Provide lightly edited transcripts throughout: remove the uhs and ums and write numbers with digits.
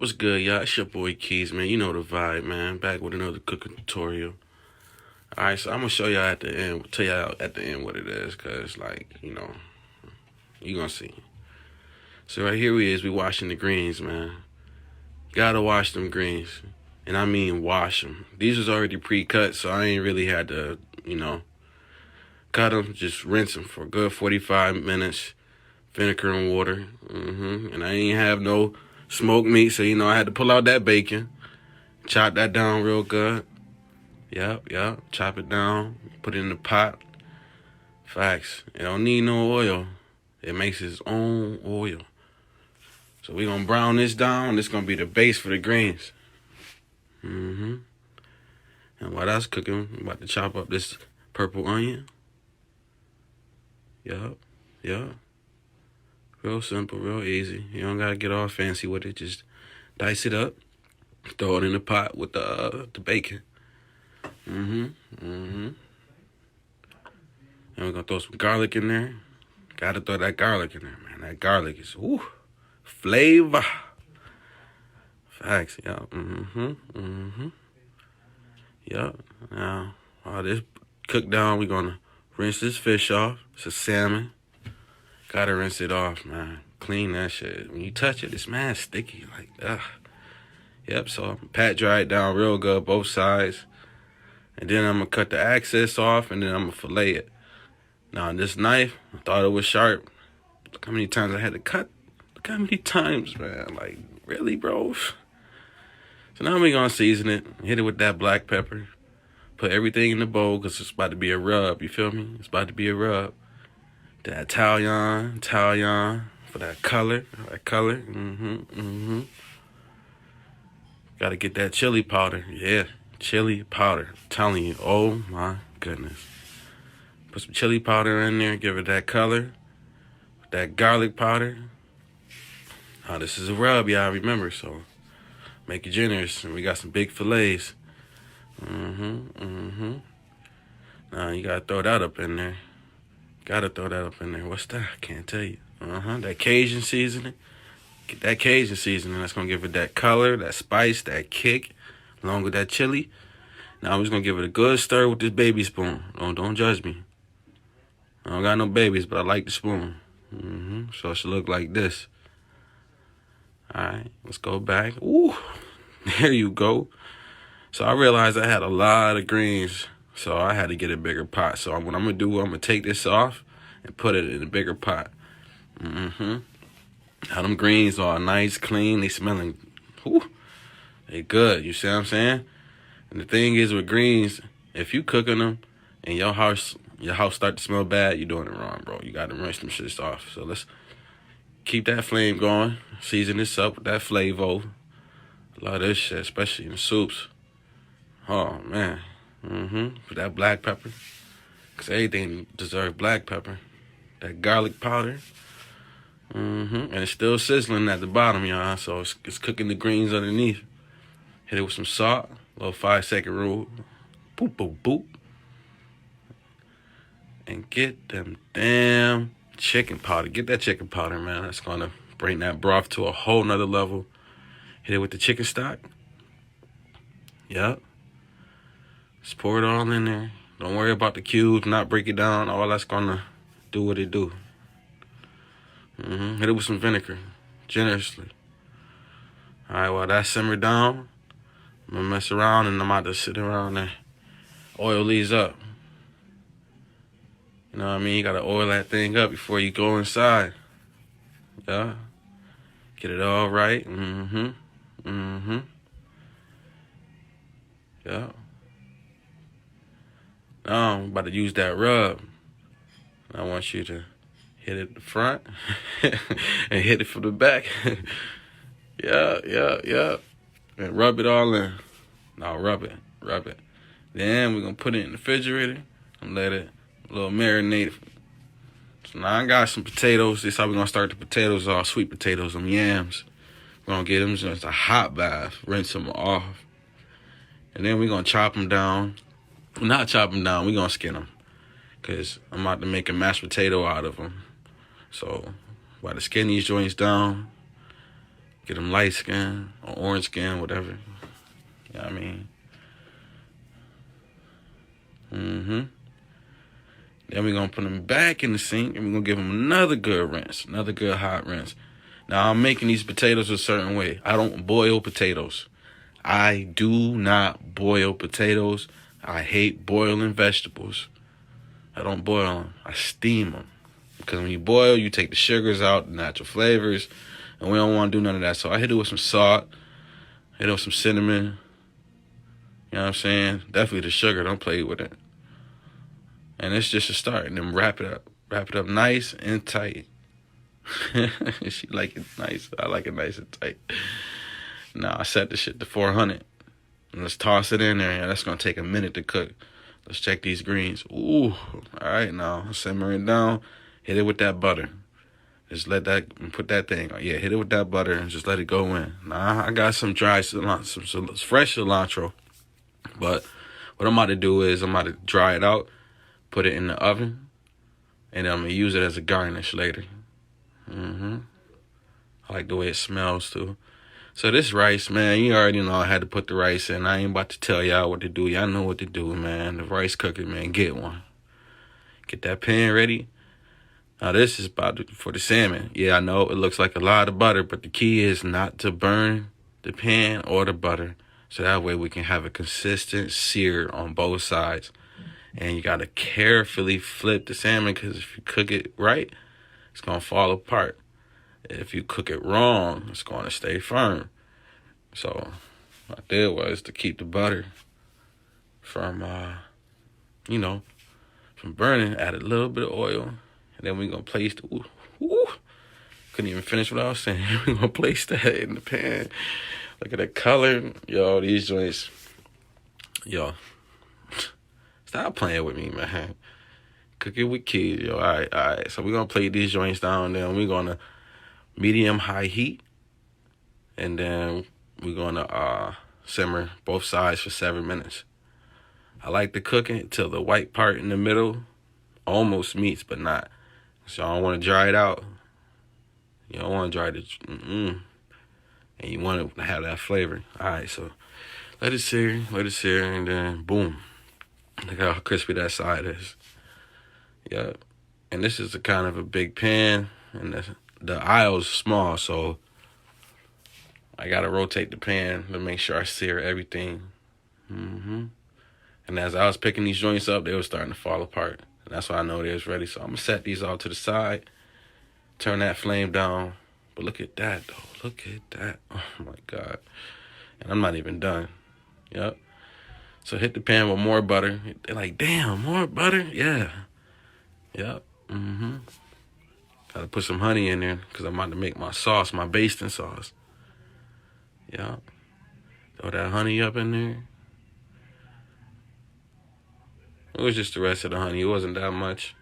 What's good, y'all? It's your boy Keaz, man. You know the vibe, man. Back with another cooking tutorial. All right, so I'm gonna show y'all at the end, tell y'all at the end what it is, cause like you gonna see. So right here we washing the greens, man. Gotta wash them greens, and I mean wash them. These was already pre-cut, so I ain't really had to, cut them. Just rinse them for a good 45 minutes, vinegar and water. And I ain't have no smoked meat, so I had to pull out that bacon, chop that down real good. Yep. Chop it down, put it in the pot. Facts. It don't need no oil. It makes its own oil. So we gonna brown this down. This gonna be the base for the greens. And while that's cooking, I'm about to chop up this purple onion. Yep. Real simple, real easy. You don't gotta get all fancy with it. Just dice it up, throw it in the pot with the bacon. And we're gonna throw some garlic in there. Gotta throw that garlic in there, man. That garlic is flavor. Facts, yeah. Yep. Now, all this cooked down, we're gonna rinse this fish off. It's a salmon. Gotta rinse it off, man. Clean that shit. When you touch it, it's mad sticky, like ugh. Yep, so pat dry it down real good, both sides. And then I'm gonna cut the excess off, and then I'm gonna fillet it. Now, this knife, I thought it was sharp. Look how many times I had to cut. Look how many times, man. Like, really, bro? So now we're gonna season it. Hit it with that black pepper. Put everything in the bowl, because it's about to be a rub. You feel me? It's about to be a rub. That Italian for that color. Gotta get that chili powder. Yeah, chili powder. I'm telling you, oh my goodness. Put some chili powder in there, give it that color. That garlic powder. Now this is a rub, y'all remember, so make it generous. And we got some big fillets. Now you gotta throw that up in there. What's that? I can't tell you. That Cajun seasoning. Get that Cajun seasoning. That's gonna give it that color, that spice, that kick, along with that chili. Now I'm just gonna give it a good stir with this baby spoon. Don't judge me. I don't got no babies, but I like the spoon. So it should look like this. Alright, let's go back. Ooh, there you go. So I realized I had a lot of greens, so I had to get a bigger pot. So what I'm gonna do, I'm gonna take this off and put it in a bigger pot. Now them greens are nice, clean, they smelling, they good, you see what I'm saying? And the thing is with greens, if you cooking them and your house start to smell bad, you're doing it wrong, bro. You gotta rinse them shits off. So let's keep that flame going, season this up with that flavor. Love this shit, especially in soups. Oh man. With that black pepper. Cause everything deserves black pepper. That garlic powder. And it's still sizzling at the bottom, y'all. So it's cooking the greens underneath. Hit it with some salt. A little 5-second rule. Boop, boop, boop. And get them damn chicken powder. Get that chicken powder, man. That's gonna bring that broth to a whole nother level. Hit it with the chicken stock. Yep. Just pour it all in there. Don't worry about the cubes, not break it down. All that's gonna do what it do. Hit it with some vinegar, generously. All right, while that simmer down, I'm gonna mess around and I'm about to sit around and oil these up. You know what I mean? You gotta oil that thing up before you go inside. Yeah. Get it all right. Yeah. Now I'm about to use that rub. I want you to hit it the front and hit it from the back. Yeah. And rub it all in. Now rub it. Then we're gonna put it in the refrigerator and let it a little marinate. So now I got some potatoes. This is how we're gonna start the potatoes off. Sweet potatoes, some yams. We're gonna get them just a hot bath, rinse them off. And then we're gonna chop them down. Not chop them down, we're gonna skin them. Because I'm about to make a mashed potato out of them. So, while to skin these joints down, get them light skin. orange skin, whatever. You know what I mean? Then we're going to put them back in the sink, and we're going to give them another good rinse, another good hot rinse. Now, I'm making these potatoes a certain way. I don't boil potatoes. I do not boil potatoes. I hate boiling vegetables. I don't boil them. I steam them. Because when you boil, you take the sugars out, the natural flavors, and we don't want to do none of that. So I hit it with some salt, hit it with some cinnamon. You know what I'm saying? Definitely the sugar. Don't play with it. And it's just a start. And then wrap it up. Wrap it up nice and tight. She like it nice. I like it nice and tight. Now I set the shit to 400. And let's toss it in there. Yeah, that's going to take a minute to cook. Let's check these greens. Ooh. All right, now simmer it down. Hit it with that butter. Just let that, put that thing. Yeah, hit it with that butter and just let it go in. Now I got some dry cilantro, some fresh cilantro. But what I'm about to do is I'm about to dry it out, put it in the oven, and then I'm going to use it as a garnish later. I like the way it smells too. So this rice, man, you already know I had to put the rice in. I ain't about to tell y'all what to do. Y'all know what to do, man. The rice cooker, man, get one. Get that pan ready. Now this is for the salmon. Yeah, I know it looks like a lot of butter, but the key is not to burn the pan or the butter. So that way we can have a consistent sear on both sides. And you got to carefully flip the salmon, because if you cook it right, it's going to fall apart. If you cook it wrong, it's going to stay firm. So what I did was to keep the butter from, from burning, add a little bit of oil. And then we're going to place couldn't even finish what I was saying. We're going to place that in the pan. Look at the color. Yo, these joints. Yo. Stop playing with me, man. Cook it with Keaz, yo. All right. So we're going to plate these joints down. Then we're going to medium-high heat. And then we're going to simmer both sides for 7 minutes. I like to cook it till the white part in the middle almost meets, but not. So I don't want to dry it out. You don't want to dry it. And you want to have that flavor. All right, so let it sear, and then boom. Look how crispy that side is. Yeah. And this is a kind of a big pan, and the aisle's small, so I got to rotate the pan to make sure I sear everything. And as I was picking these joints up, they were starting to fall apart. And that's why I know they was ready. So I'm going to set these all to the side, turn that flame down. But look at that, though. Look at that. Oh, my God. And I'm not even done. Yep. So hit the pan with more butter. They're like, damn, more butter? Yeah. Yep. Got to put some honey in there because I'm about to make my sauce, my basting sauce. Yep. Throw that honey up in there. It was just the rest of the honey. It wasn't that much.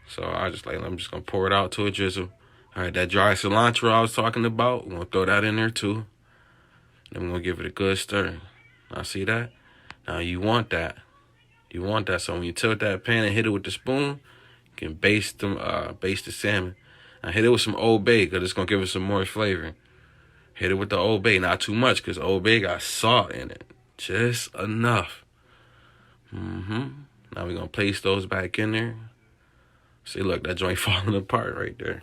So I just I'm just going to pour it out to a drizzle. All right, that dry cilantro I was talking about, we're going to throw that in there too. Then we're going to give it a good stir. Now, see that? Now, you want that. You want that. So when you tilt that pan and hit it with the spoon, you can baste the salmon. Now, hit it with some Old Bay, because it's going to give it some more flavor. Hit it with the Old Bay. Not too much, because Old Bay got salt in it. Just enough. Now we're going to place those back in there. See, look, that joint falling apart right there.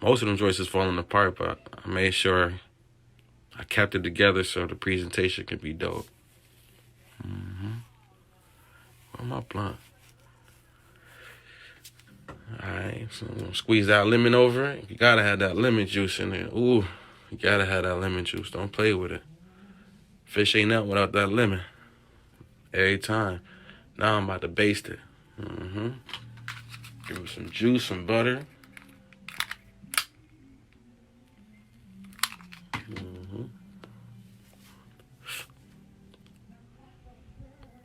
Most of them joints is falling apart, but I made sure I kept it together so the presentation could be dope. Where my blunt? Alright, so I'm gonna squeeze that lemon over it. You gotta have that lemon juice in there. Ooh, you gotta have that lemon juice. Don't play with it. Fish ain't nothing without that lemon. Every time. Now I'm about to baste it. Give it some juice, some butter.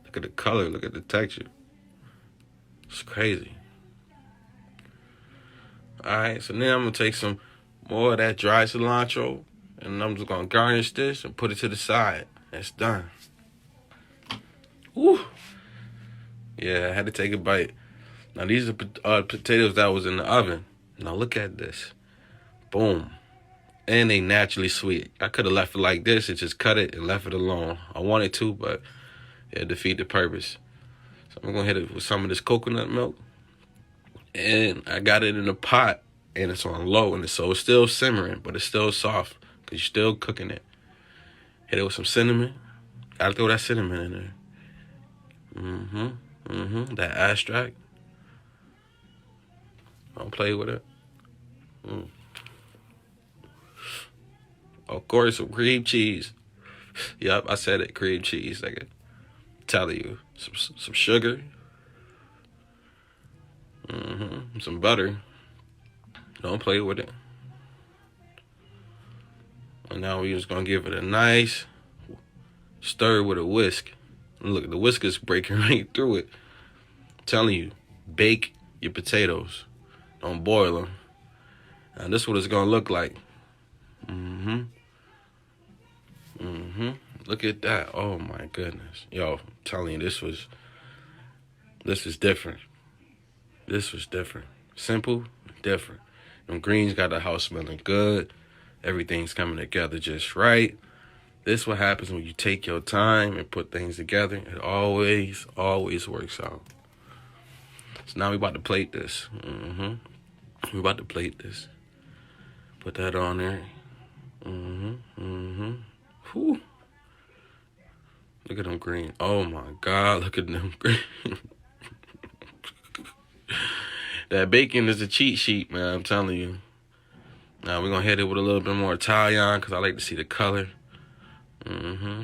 Look at the color, look at the texture. It's crazy. Alright, so now I'm going to take some more of that dry cilantro, and I'm just going to garnish this and put it to the side. It's done. Woo! Yeah, I had to take a bite. Now, these are potatoes that was in the oven. Now, look at this. Boom. and they naturally sweet. I could have left it like this and just cut it and left it alone. I wanted to, but it defeated the purpose. So I'm gonna hit it with some of this coconut milk, and I got it in a pot, and it's on low, and so it's still simmering, but it's still soft because you're still cooking it. Hit it with some cinnamon. Gotta throw that cinnamon in there. That extract. Don't play with it. Of course, some cream cheese. Yup, I said it, cream cheese. I can tell you. Some sugar. Some butter. Don't play with it. And now we're just gonna give it a nice stir with a whisk. And look, the whisk is breaking right through it. I'm telling you, bake your potatoes. Don't boil them. And this is what it's gonna look like. Look at that. Oh my goodness. Yo, I'm telling you, this was different. This was different. Simple, different. Them greens got the house smelling good. Everything's coming together just right. This is what happens when you take your time and put things together. It always works out. So now we about to plate this. We about to plate this. Put that on there. Whew. Look at them green. Oh my God, look at them green. That bacon is a cheat sheet, man, I'm telling you. Now we're gonna hit it with a little bit more Italian because I like to see the color.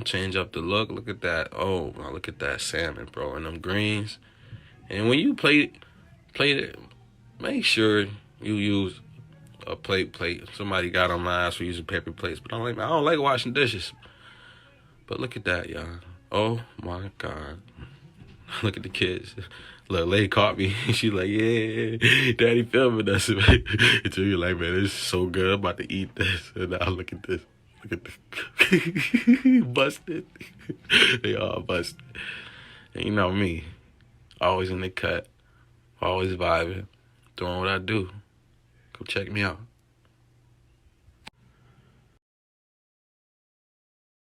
Change up the look. Look at that. Oh, wow, look at that salmon, bro, and them greens. And when you plate it, make sure you use a plate. Somebody got on my ass for using paper plates, but I don't like washing dishes. But look at that, y'all. Oh my God. Look at the kids. Look, lady caught me. She's like, yeah, daddy filming us. Until you're like, man, this is so good. I'm about to eat this. And now look at this. Look at this. Busted. They all busted. And you know me. Always in the cut. Always vibing. Doing what I do. Go check me out.